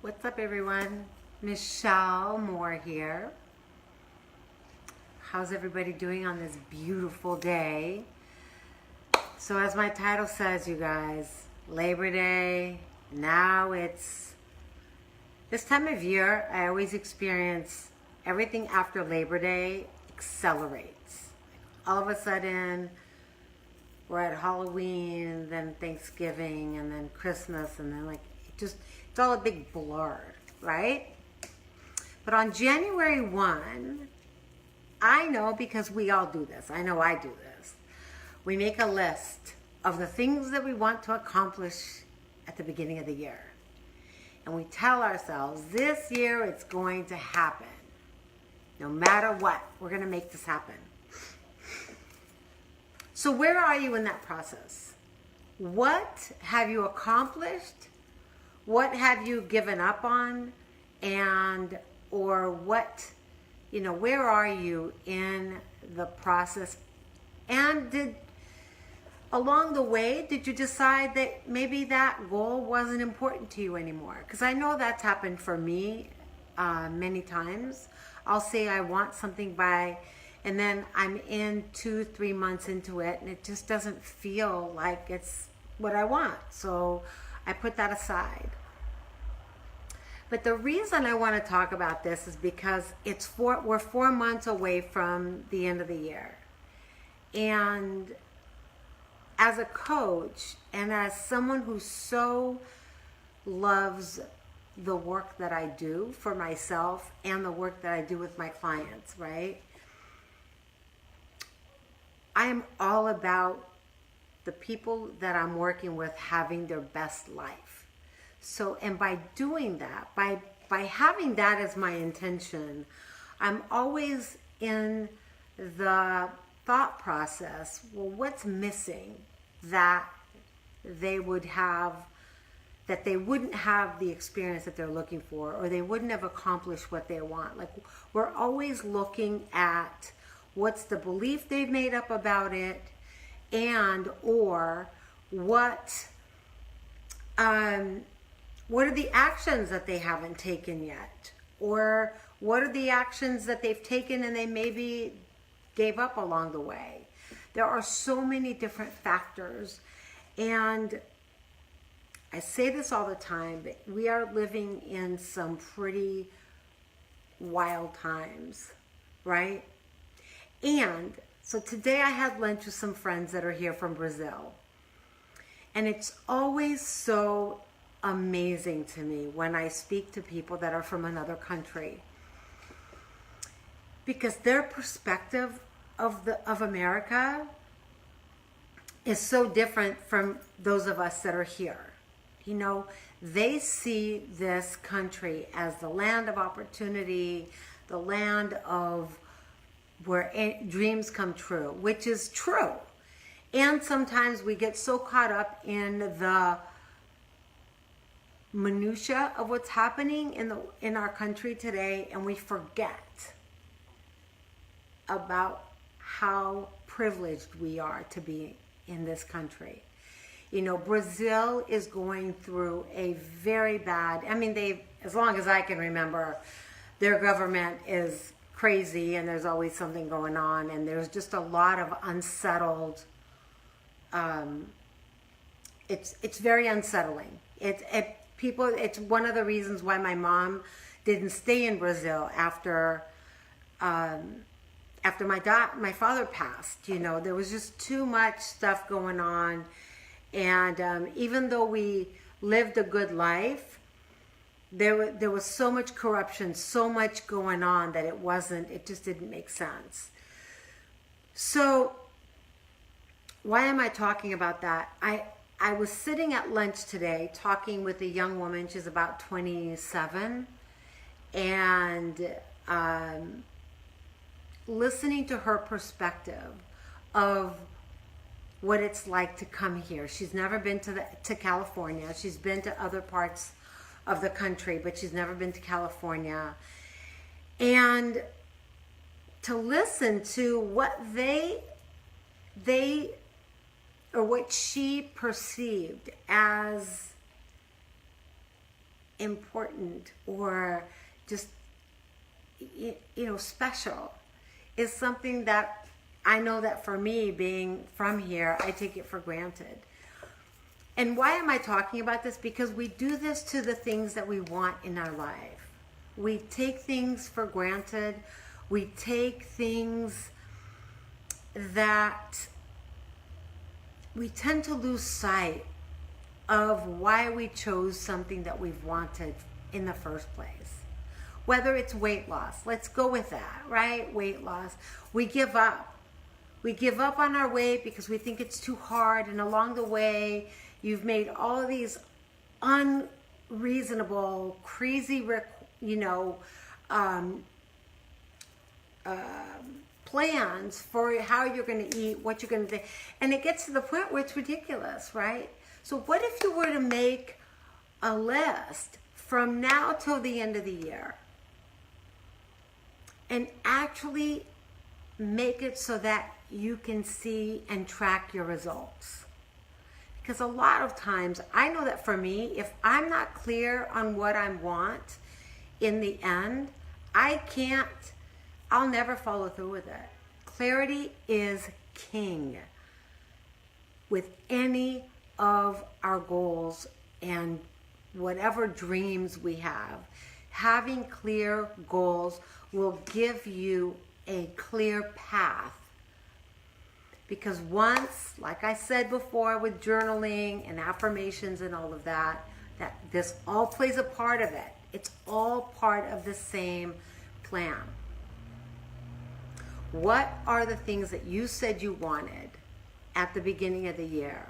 What's up, everyone? Michelle Moore here. How's everybody doing on this beautiful day? So, as my title says, you guys, Labor Day. Now it's this time of year. I always experience everything after Labor Day accelerates. All of a sudden, we're at Halloween, then Thanksgiving, and then Christmas, and then it's all a big blur, right? But on January 1, I know, because we all do this, I know I do this, we make a list of the things that we want to accomplish at the beginning of the year. And we tell ourselves, this year it's going to happen. No matter what, we're going to make this happen. So where are you in that process? What have you accomplished? What have you given up on? Or what, where are you in the process? And along the way, did you decide that maybe that goal wasn't important to you anymore? Because I know that's happened for me many times. I'll say I want something and then I'm in 2-3 months into it, and it just doesn't feel like it's what I want. So I put that aside. But the reason I want to talk about this is because we're 4 months away from the end of the year. And as a coach and as someone who so loves the work that I do for myself and the work that I do with my clients, right? I am all about the people that I'm working with having their best life. So, and by doing that, by having that as my intention, I'm always in the thought process, well, what's missing that they wouldn't have the experience that they're looking for, or they wouldn't have accomplished what they want. Like, we're always looking at what's the belief they've made up about it, or what are the actions that they haven't taken yet, or what are the actions that they've taken and they maybe gave up along the way. There are so many different factors, and I say this all the time, but we are living in some pretty wild times, right? And so today I had lunch with some friends that are here from Brazil. And it's always so amazing to me when I speak to people that are from another country, because their perspective of America is so different from those of us that are here. They see this country as the land of opportunity, the land of where dreams come true, which is true. And sometimes we get so caught up in the minutia of what's happening in our country today, and we forget about how privileged we are to be in this country. Brazil is going through a very bad, as long as I can remember, their government is crazy, and there's always something going on, and there's just a lot of unsettled, it's very unsettling. It's one of the reasons why my mom didn't stay in Brazil after my father passed. There was just too much stuff going on, and even though we lived a good life, there was so much corruption, so much going on that it just didn't make sense. So why am I talking about that? I was sitting at lunch today talking with a young woman. She's about 27, and listening to her perspective of what it's like to come here. She's never been to California. She's been to other parts of the country, but she's never been to California. And to listen to what or what she perceived as important or just, special is something that I know that for me, being from here, I take it for granted. And why am I talking about this? Because we do this to the things that we want in our life. We take things for granted. We take things that we tend to lose sight of why we chose something that we've wanted in the first place. Whether it's weight loss, let's go with that, right? Weight loss. We give up. We give up on our weight because we think it's too hard, and along the way, you've made all these unreasonable, crazy, plans for how you're going to eat, what you're going to do. And it gets to the point where it's ridiculous, right? So what if you were to make a list from now till the end of the year and actually make it so that you can see and track your results? Because a lot of times, I know that for me, if I'm not clear on what I want in the end, I'll never follow through with it. Clarity is king with any of our goals and whatever dreams we have. Having clear goals will give you a clear path. Because once, like I said before with journaling and affirmations and all of that this all plays a part of it. It's all part of the same plan. What are the things that you said you wanted at the beginning of the year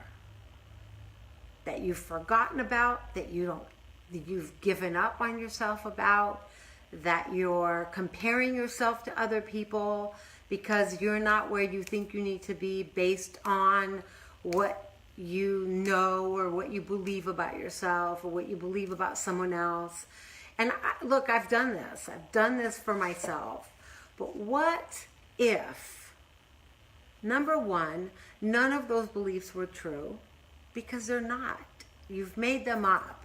that you've forgotten about, that you've given up on yourself about, that you're comparing yourself to other people because you're not where you think you need to be based on what you know or what you believe about yourself or what you believe about someone else? And look, I've done this. I've done this for myself. But what if, number one, none of those beliefs were true? Because they're not. You've made them up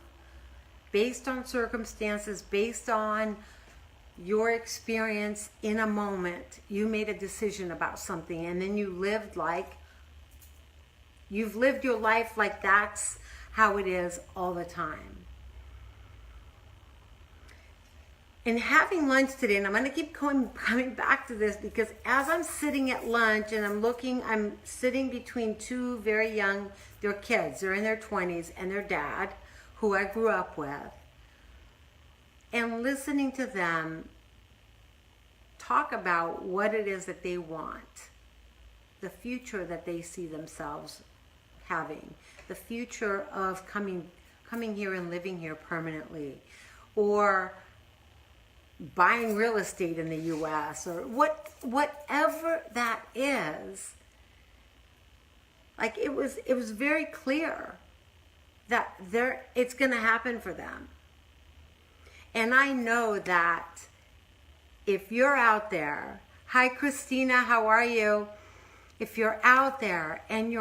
based on circumstances, based on your experience in a moment. You made a decision about something, and then you've lived your life like that's how it is all the time. And having lunch today, and I'm going to keep coming back to this, because as I'm sitting at lunch and I'm sitting between two very young, they're kids, they're in their 20s, and their dad, who I grew up with, and listening to them talk about what it is that they want, the future that they see themselves having, the future of coming here and living here permanently, or buying real estate in the U.S., or whatever that is. Like, it was very clear that it's going to happen for them. And I know that if you're out there, hi Christina, how are you? If you're out there and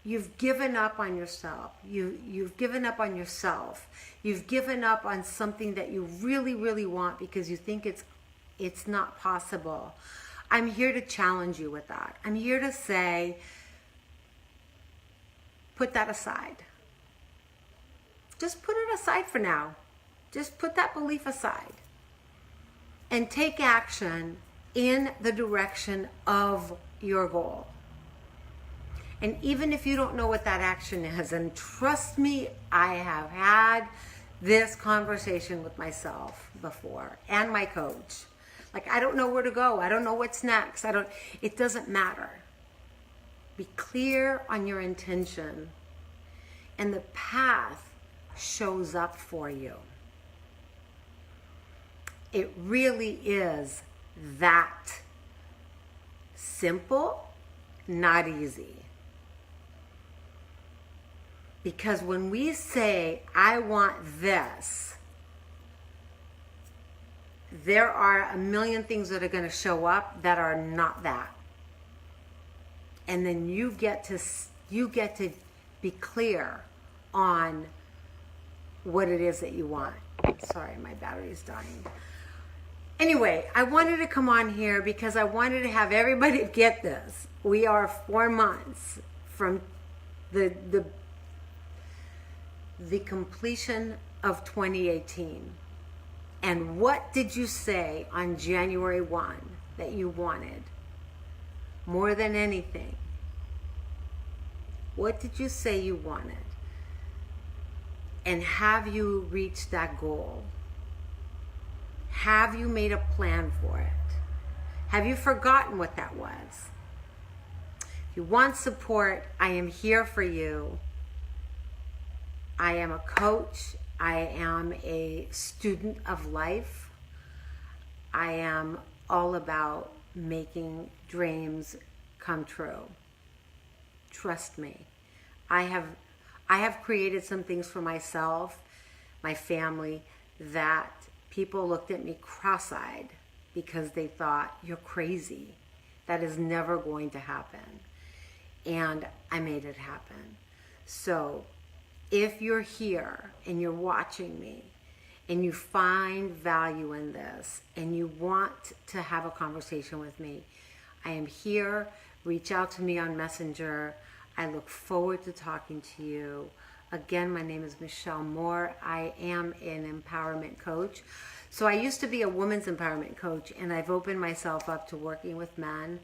you've given up on yourself, you've given up on yourself, you've given up on something that you really, really want because you think it's not possible, I'm here to challenge you with that. I'm here to say, put that aside. Just put it aside for now. Just put that belief aside and take action in the direction of your goal. And even if you don't know what that action is, and trust me, I have had this conversation with myself before and my coach. Like, I don't know where to go. I don't know what's next. It doesn't matter. Be clear on your intention, and the path shows up for you. It really is that simple, not easy. Because when we say, I want this, there are a million things that are going to show up that are not that. And then you get to be clear on what it is that you want. Sorry, my battery's dying. Anyway, I wanted to come on here because I wanted to have everybody get this. We are 4 months from the completion of 2018. And what did you say on January 1 that you wanted more than anything? What did you say you wanted? And have you reached that goal? Have you made a plan for it? Have you forgotten what that was? If you want support, I am here for you. I am a coach. I am a student of life. I am all about making dreams come true. Trust me. I have created some things for myself, my family, that people looked at me cross-eyed because they thought, you're crazy. That is never going to happen. And I made it happen. So if you're here and you're watching me and you find value in this and you want to have a conversation with me, I am here. Reach out to me on Messenger. I look forward to talking to you. Again, my name is Michelle Moore. I am an empowerment coach. So I used to be a women's empowerment coach, and I've opened myself up to working with men.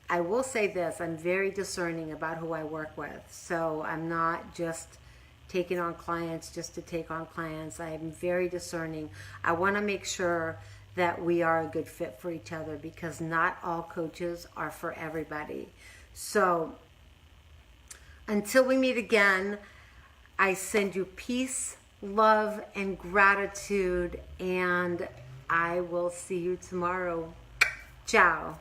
I will say this, I'm very discerning about who I work with. So I'm not just taking on clients just to take on clients. I am very discerning. I want to make sure that we are a good fit for each other because not all coaches are for everybody. So until we meet again, I send you peace, love, and gratitude, and I will see you tomorrow. Ciao.